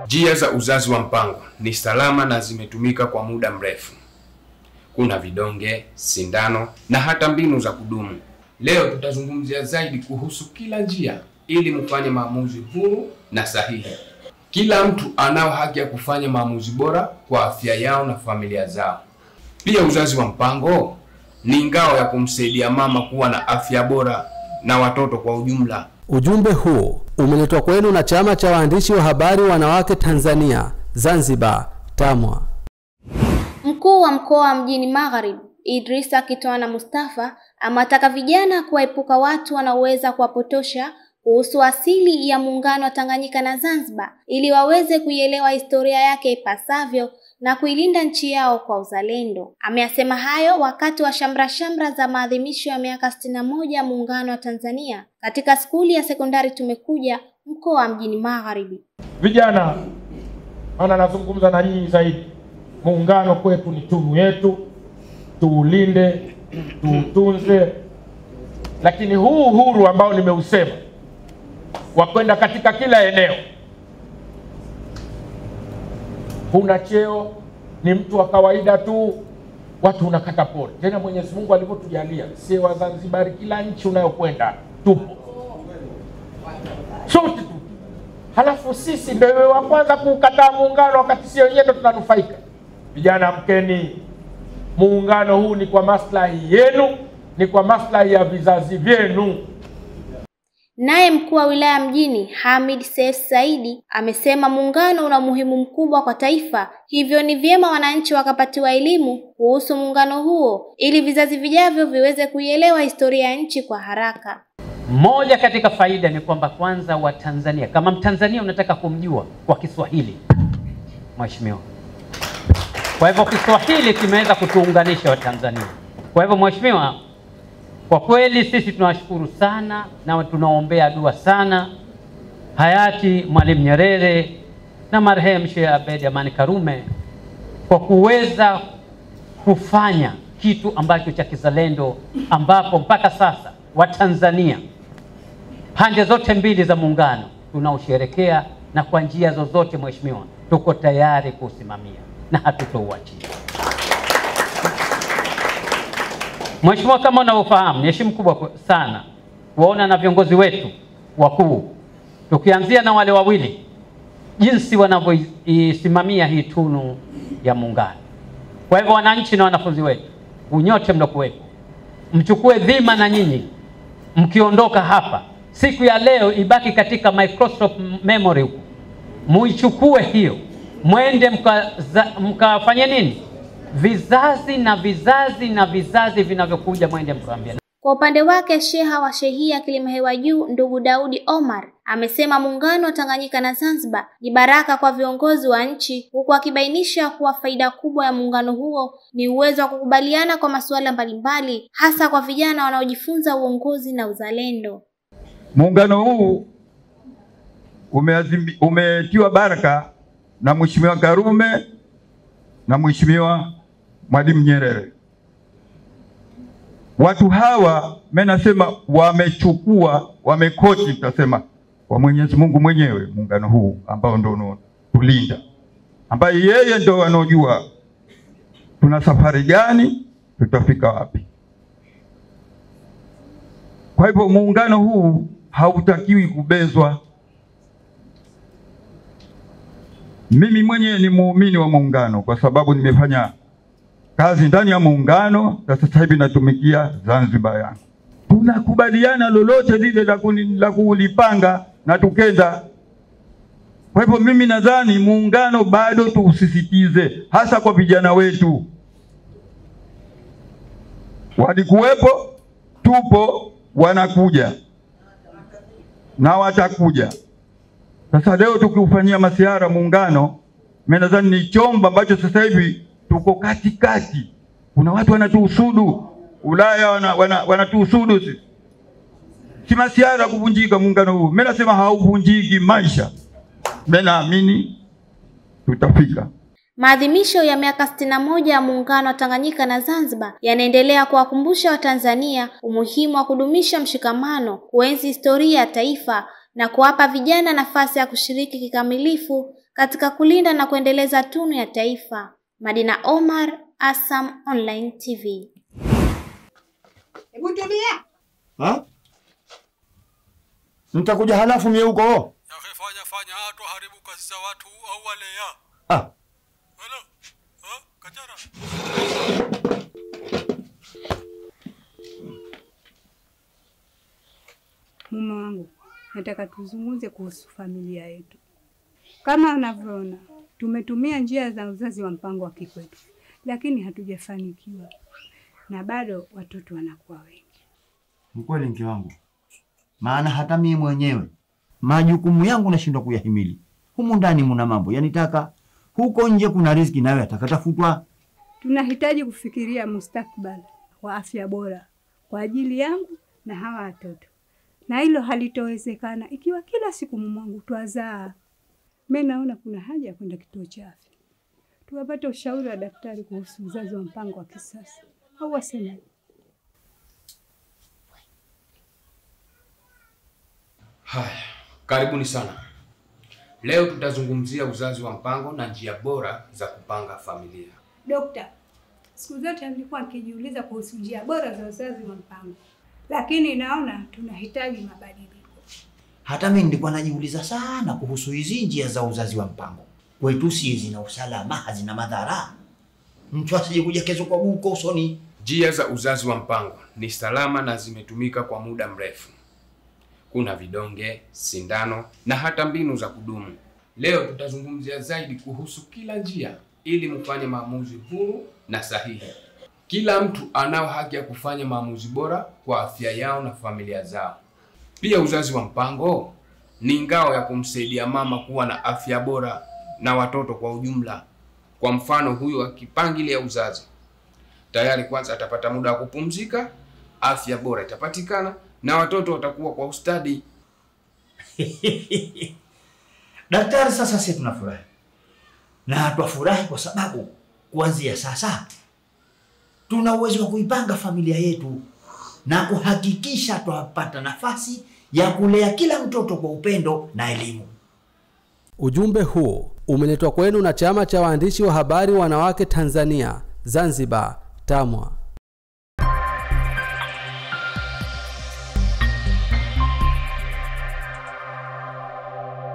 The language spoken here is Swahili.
Njia za uzazi wa mpango ni salama na zimetumika kwa muda mrefu. Kuna vidonge, sindano na hata mbinu za kudumu. Leo tutazungumzia zaidi kuhusu kila njia ili mfanye maamuzi huru na sahihi. Kila mtu anao haki ya kufanya maamuzi bora kwa afya yao na familia zao. Pia uzazi wa mpango ni ngao ya kumsaidia mama kuwa na afya bora na watoto kwa ujumla. Ujumbe huu umeletwa kwenu na Chama cha Waandishi wa Habari Wanawake Tanzania, Zanzibar, TAMWA. Mkuu wa mkoa wa Mjini Magharibi, Idrisa Kitwana Mustafa, amewataka vijana kuepuka watu wanaoweza kuwapotosha kuhusu asili ya muungano wa Tanganyika na Zanzibar ili waweze kuielewa historia yake ipasavyo na kuilinda nchi yao kwa uzalendo. Ameyasema hayo wakati wa shamra za maadhimisho ya miaka 61 muungano wa Tanzania katika skuli ya sekondari Tumekuja, mkoa wa Mjini Magharibi. Vijana, nazungumza na nyinyi zaidi. Muungano kwetu ni tunu yetu, tuulinde, tuutunze. Lakini huu uhuru ambao nimeusema wa kwenda katika kila eneo, huna cheo, ni mtu wa kawaida tu, watu unakata pole. Tena Mwenyezi Mungu alivyotujalia, si wa Zanzibar, kila nchi unayokwenda tupo sote tu. Halafu sisi ndio wa kwanza kukataa muungano wakati sisi wenyewe tunanufaika. Vijana, mkeni, muungano huu ni kwa maslahi yenu, ni kwa maslahi ya vizazi vyenu. Naye mkuu wa wilaya Mjini, Hamid Seif Saidi, amesema muungano una umuhimu mkubwa kwa taifa, hivyo ni vyema wananchi wakapatiwa elimu kuhusu muungano huo ili vizazi vijavyo viweze kuielewa historia ya nchi kwa haraka. Moja katika faida ni kwamba kwanza wa Tanzania, kama Mtanzania unataka kumjua kwa Kiswahili, Mheshimiwa. Kwa hivyo Kiswahili kimeweza kutuunganisha wa Tanzania. Kwa hivyo Mheshimiwa, kwa kweli sisi tunawashukuru sana na tunaombea dua sana hayati Mwalimu Nyerere na marehemu Sheikh Abeid Amani Karume kwa kuweza kufanya kitu ambacho cha kizalendo, ambapo mpaka sasa wa Tanzania pande zote mbili za muungano tunausherekea, na kwa njia zozote Mheshimiwa tuko tayari kusimamia na hatutouachia. Mheshimiwa, kama unavyofahamu, ni heshima kubwa sana kuona na viongozi wetu wakuu, tukianzia na wale wawili, jinsi wanavyoisimamia hii tunu ya muungano. Kwa hivyo wananchi na wanafunzi wetu, unyote mlokuwepo, mchukue dhima na nyinyi mkiondoka hapa siku ya leo ibaki katika Microsoft memory huko. Muichukue hiyo, mwende mkafanye nini? Vizazi na vizazi na vizazi vinavyokuja mwende mkaambia. Kwa upande wake, Sheha wa Shehia Kilimahewa Juu, ndugu Daudi Omar, amesema muungano wa Tanganyika na Zanzibar ni baraka kwa viongozi wa nchi, huku akibainisha kuwa faida kubwa ya muungano huo ni uwezo wa kukubaliana kwa masuala mbalimbali, hasa kwa vijana wanaojifunza uongozi na uzalendo. Muungano huu umetiwa baraka na Mheshimiwa Karume na Mheshimiwa Mwalimu Nyerere. Watu hawa mimi nasema wamekoti tutasema kwa Mwenyezi Mungu mwenyewe muungano huu ambao ndio tulinda, ambaye yeye ndio anojua tuna safari gani, tutafika wapi. Kwa hivyo muungano huu hautakiwi kubezwa. Mimi mwenyewe ni muumini wa muungano kwa sababu nimefanya kazi ndani ya muungano, na sasa hivi natumikia Zanzibar yangu. Tunakubaliana lolote lile la kulipanga na tukenda. Kwa hivyo mimi nadhani muungano bado tuusisitize, hasa kwa vijana wetu. Walikuwepo, tupo, wanakuja na watakuja. Sasa leo tukiufanyia masiara muungano, mimi nadhani ni chombo ambacho sasa hivi tuko katikati. Kuna watu wanatuhusudu, Ulaya wanatuhusudu sisi. Si masiara kuvunjika muungano huu. Mimi nasema hauvunjiki maisha. Mimi naamini tutafika. Maadhimisho ya miaka 61 ya muungano wa Tanganyika na Zanzibar yanaendelea kuwakumbusha Watanzania umuhimu wa kudumisha mshikamano, kuenzi historia ya taifa na kuwapa vijana nafasi ya kushiriki kikamilifu katika kulinda na kuendeleza tunu ya taifa. Madina Omar, ASAM Online TV. Hebu tulia. Ha? Mtakuja halafu mie huko. Fanya hatu haribu kazi za watu au wale ya. Ah. Hello. Kajara. Mume wangu, nataka tuzungumze kuhusu familia yetu. Kama unavyoona, tumetumia njia za uzazi wa mpango wa kikwetu, lakini hatujafanikiwa. Na bado watoto wanakuwa wengi. Mkweli mke wangu. Maana hata mimi mwenyewe majukumu yangu nashindwa kuyahimili. Humu ndani muna mambo yanitaka, huko nje kuna riziki nayo atakatafutwa. Tunahitaji kufikiria mustakbal wa afya bora kwa ajili yangu na hawa watoto. Na hilo halitowezekana ikiwa kila siku mwangu twazaa. Mimi naona kuna haja ya kwenda kituo cha afya, tuwapate ushauri wa daktari kuhusu uzazi wa mpango wa kisasa. Au waseme. Haya, karibuni sana. Leo tutazungumzia uzazi wa mpango na njia bora za kupanga familia. Dokta, siku zote nilikuwa nikijiuliza kuhusu njia bora za uzazi wa mpango, lakini naona tunahitaji mabadiliko. Hata mimi nilikuwa najiuliza sana kuhusu hizi njia za uzazi wa mpango. Kwetu si zina usalama, hazina madhara. Mtu asije kuja kesho kwa buko usoni. Njia za uzazi wa mpango ni salama na zimetumika kwa muda mrefu. Kuna vidonge, sindano na hata mbinu za kudumu. Leo tutazungumzia zaidi kuhusu kila njia ili mfanye maamuzi huru na sahihi. Kila mtu anao haki ya kufanya maamuzi bora kwa afya yao na familia zao. Pia uzazi wa mpango ni ngao ya kumsaidia mama kuwa na afya bora na watoto kwa ujumla. Kwa mfano, huyu akipangilia uzazi, tayari kwanza atapata muda wa kupumzika, afya bora itapatikana na watoto watakuwa kwa ustadi. Daktari, sasa sisi tunafurahi. Na twafurahi kwa sababu kuanzia sasa tuna uwezo wa kuipanga familia yetu na kuhakikisha twapata nafasi ya kulea kila mtoto kwa upendo na elimu. Ujumbe huu umeletwa kwenu na Chama cha Waandishi wa Habari Wanawake Tanzania, Zanzibar, TAMWA.